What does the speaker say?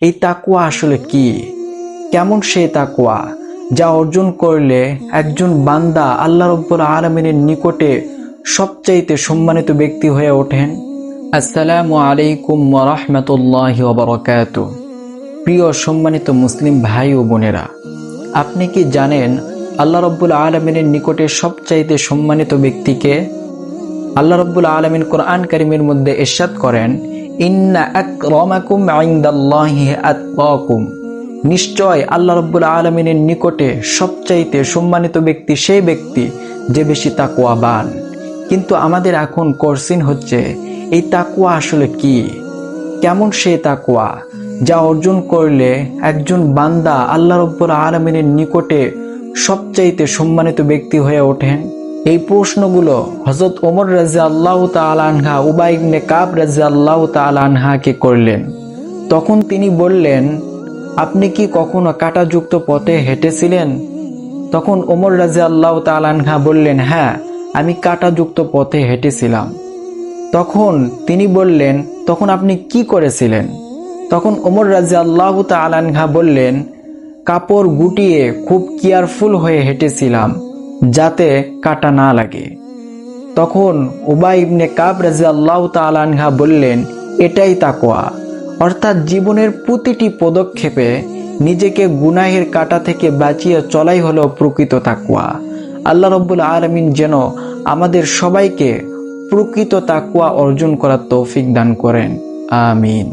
এই তাকওয়া আসলে কি? কেমন সেই তাকওয়া যা অর্জন করলে একজন বান্দা আল্লাহ রাব্বুল আলামিনের নিকটে সবচাইতে সম্মানিত ব্যক্তি হয়ে ওঠেন? আসসালামু আলাইকুম ওয়া রাহমাতুল্লাহি ওয়া বারাকাতুহু। প্রিয় সম্মানিত মুসলিম ভাই ও বোনেরা, আপনি কি জানেন আল্লাহ রাব্বুল আলামিনের নিকটে সবচাইতে সম্মানিত ব্যক্তিকে? আল্লাহ রাব্বুল আলামিন কোরআন কারীমের মধ্যে ইরশাদ করেন, ইন্না আকরামাকুম ইনদাল্লাহি আতকাকুম। নিশ্চয় আল্লাহ রাব্বুল আলামিনের নিকটে সবচাইতে সম্মানিত ব্যক্তি সেই ব্যক্তি যে বেশি তাকওয়াবান। কিন্তু আমাদের এখন কোশ্চেন হচ্ছে, এই তাকওয়া আসলে কি? কেমন সেই তাকওয়া যা অর্জন করলে একজন বান্দা আল্লাহ রাব্বুল আলামিনের নিকটে সবচাইতে সম্মানিত ব্যক্তি হয়ে ওঠেন? এই প্রশ্নগুলো হযরত ওমর রাদিয়াল্লাহু তাআলা আনহু উবাই ইবনে কাব রাদিয়াল্লাহু তাআলা আনহুকে করলেন। তখন তিনি বললেন, আপনি কি কখনো কাঁটাযুক্ত পথে হেঁটেছিলেন? তখন ওমর রাদিয়াল্লাহু তাআলা আনহু বললেন, হ্যাঁ, আমি কাঁটাযুক্ত পথে হেঁটেছিলাম। তখন তিনি বললেন, তখন আপনি কি করেছিলেন? তখন ওমর রাদিয়াল্লাহু তাআলা আনহু বললেন, কাপড় গুটিয়ে খুব কেয়ারফুল হয়ে হেঁটেছিলাম যাতে কাঁটা না লাগে। তখন উবাই ইবনে কাব রাদিয়াল্লাহু তাআলা আনহু বললেন, এটাই তাকওয়া। অর্থাৎ জীবনের প্রতিটি পদক্ষেপে নিজেকে গুনাহের কাঁটা থেকে বাঁচিয়ে চলাই হলো প্রকৃত তাকওয়া। আল্লাহ রাব্বুল আলামিন যেন আমাদের সবাইকে প্রকৃত তাকওয়া অর্জন করার তৌফিক দান করেন। আমিন।